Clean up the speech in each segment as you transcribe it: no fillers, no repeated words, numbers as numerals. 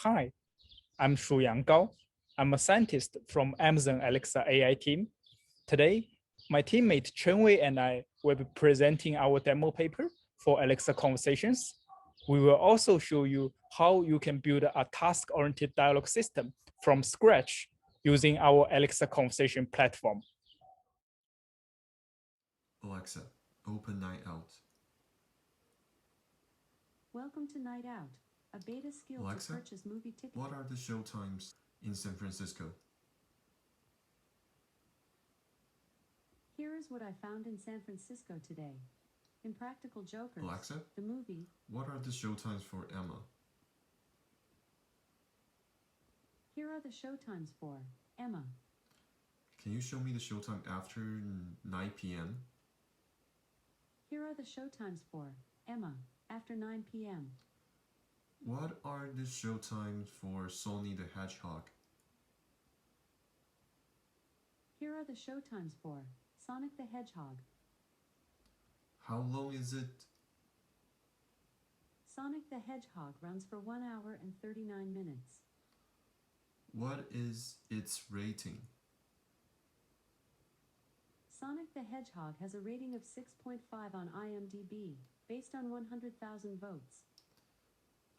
Hi, I'm Shuyang Gao. I'm a scientist from Amazon Alexa AI team. Today, my teammate Chien-Wei and I will be presenting our demo paper for Alexa Conversations. We will also show you how you can build a task-oriented dialogue system from scratch using our Alexa Conversation platform. Alexa, open Night Out. Welcome to Night Out, a beta skill Alexa, to purchase movie tickets. What are the show times in San Francisco? Here is what I found in San Francisco today. In Practical Jokers, Alexa, the movie. What are the show times for Emma? Here are the show times for Emma. Can you show me the show time after 9 p.m.? Here are the show times for Emma after 9 p.m. What are the show times for Sony the Hedgehog? Here are the show times for Sonic the Hedgehog. How long is it? Sonic the Hedgehog runs for 1 hour and 39 minutes. What is its rating? Sonic the Hedgehog has a rating of 6.5 on IMDb, based on 100,000 votes.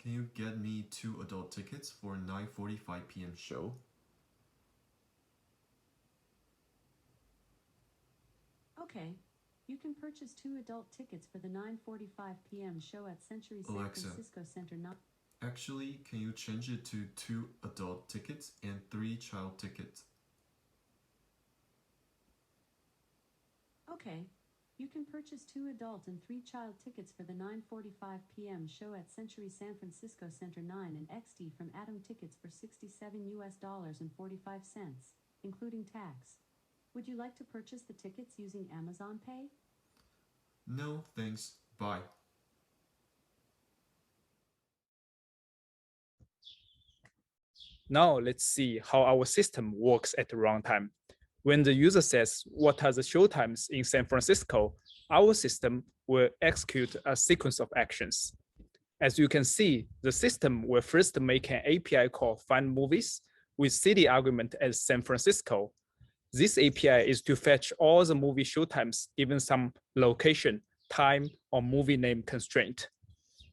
Can you get me 2 adult tickets for 9:45 p.m. show? Okay, you can purchase 2 adult tickets for the 9:45 p.m. show at Century San Alexa, Francisco Center. Actually, can you change it to 2 adult tickets and 3 child tickets? Okay, you can purchase 2 adult and 3 child tickets for the 9:45 p.m. show at Century San Francisco Center 9 and XD from Atom Tickets for $67.45, including tax. Would you like to purchase the tickets using Amazon Pay? No, thanks. Bye. Now let's see how our system works at runtime. When the user says, what are the show times in San Francisco, our system will execute a sequence of actions. As you can see, the system will first make an API call find movies with city argument as San Francisco. This API is to fetch all the movie show times given some location, time, or movie name constraint.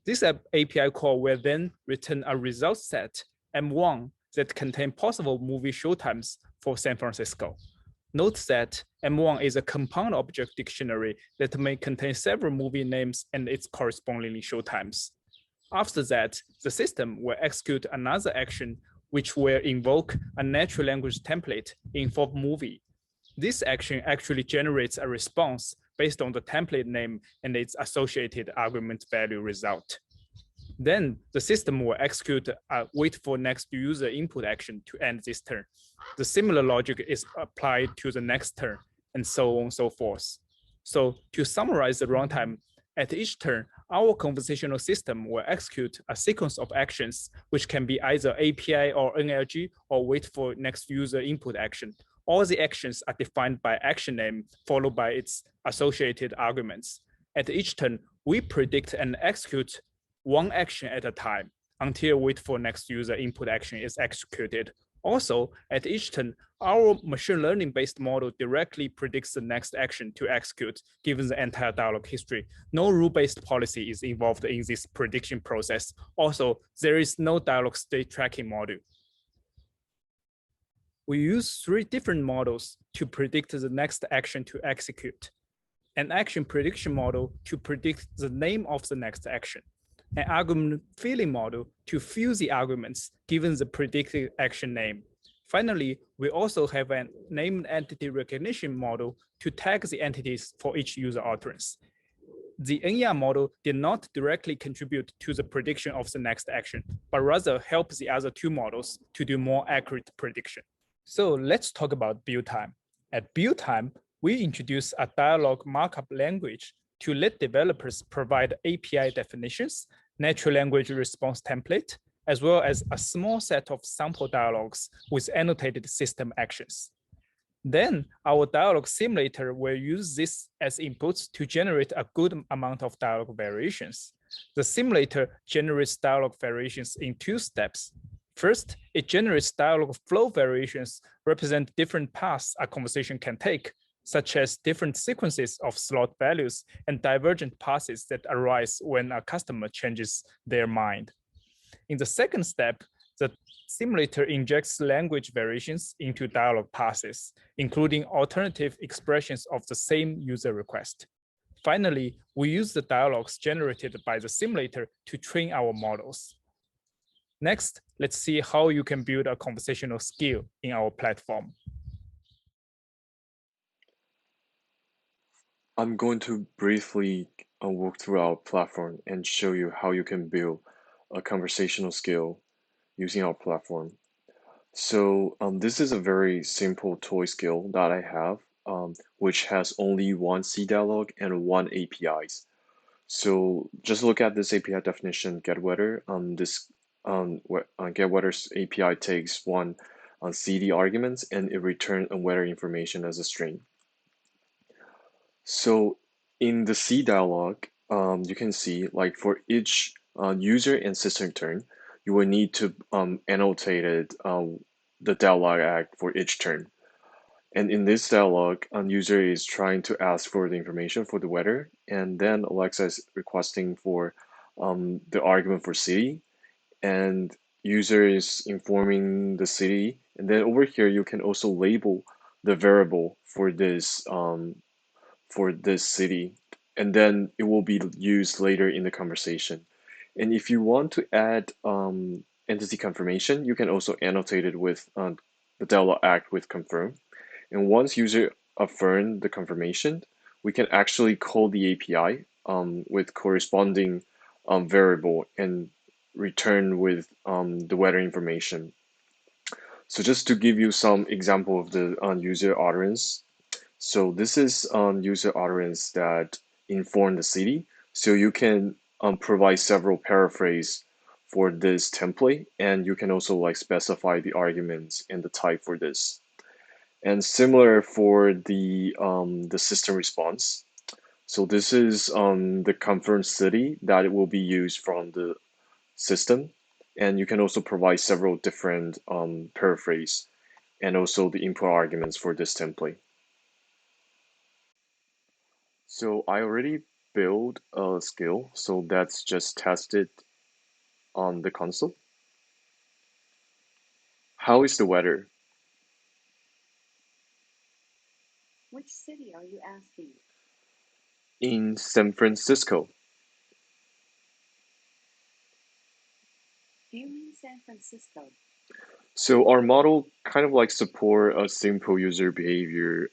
This API call will then return a result set, M1, that contain possible movie show times for San Francisco. Note that M1 is a compound object dictionary that may contain several movie names and its corresponding show times. After that, the system will execute another action which will invoke a natural language template in for movie. This action actually generates a response based on the template name and its associated argument value result. Then the system will execute a wait for next user input action to end this turn. The similar logic is applied to the next turn, and so on and so forth. So to summarize the runtime, at each turn, our conversational system will execute a sequence of actions, which can be either API or NLG or wait for next user input action. All the actions are defined by action name followed by its associated arguments. At each turn, we predict and execute one action at a time until wait for next user input action is executed. Also, at each turn, our machine learning-based model directly predicts the next action to execute given the entire dialogue history. No rule-based policy is involved in this prediction process. Also, there is no dialogue state tracking module. We use 3 different models to predict the next action to execute. An action prediction model to predict the name of the next action. An argument filling model to fill the arguments given the predicted action name. Finally, we also have a named entity recognition model to tag the entities for each user utterance. The NER model did not directly contribute to the prediction of the next action, but rather help the other 2 models to do more accurate prediction. So let's talk about build time. At build time, we introduce a dialogue markup language to let developers provide API definitions, natural language response template, as well as a small set of sample dialogues with annotated system actions. Then our dialogue simulator will use this as inputs to generate a good amount of dialogue variations. The simulator generates dialogue variations in 2 steps. First, it generates dialogue flow variations represent different paths a conversation can take, such as different sequences of slot values and divergent paths that arise when a customer changes their mind. In the second step, the simulator injects language variations into dialogue paths, including alternative expressions of the same user request. Finally, we use the dialogues generated by the simulator to train our models. Next, let's see how you can build a conversational skill in our platform. I'm going to briefly walk through our platform and show you how you can build a conversational skill using our platform. So this is a very simple toy skill that I have, which has only one C dialog and one APIs. So just look at this API definition, getWeather. GetWeather's API takes one CD arguments and it returns a weather information as a string. So in the C dialog, you can see like for each user and system turn, you will need to annotate it, the dialog act for each turn. And in this dialog, user is trying to ask for the information for the weather, and then Alexa is requesting for the argument for city, and user is informing the city. And then over here, you can also label the variable for this city, and then it will be used later in the conversation. And if you want to add entity confirmation, you can also annotate it with the dialog act with confirm. And once user affirm the confirmation, we can actually call the API with corresponding variable and return with the weather information. So just to give you some example of the user utterance, so this is user utterance that inform the city. So you can provide several paraphrase for this template, and you can also like specify the arguments and the type for this. And similar for the system response. So this is the confirmed city that will be used from the system, and you can also provide several different paraphrase and also the input arguments for this template. So I already built a skill, so that's just tested on the console. How is the weather? Which city are you asking? In San Francisco. Do you mean San Francisco? So our model kind of like support a simple user behavior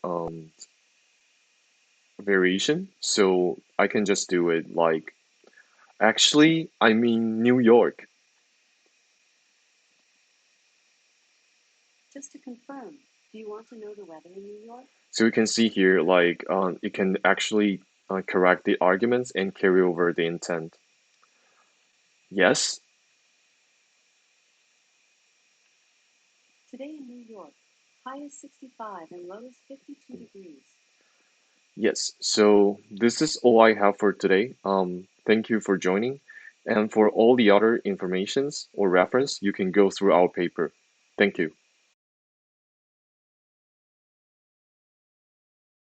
variation. So I can just do it like, actually, I mean New York. Just to confirm, do you want to know the weather in New York? So you can see here, like it can actually correct the arguments and carry over the intent. Yes. Today in New York, high is 65 and low is 52 degrees. Yes, so this is all I have for today. Thank you for joining. And for all the other informations or reference, you can go through our paper. Thank you.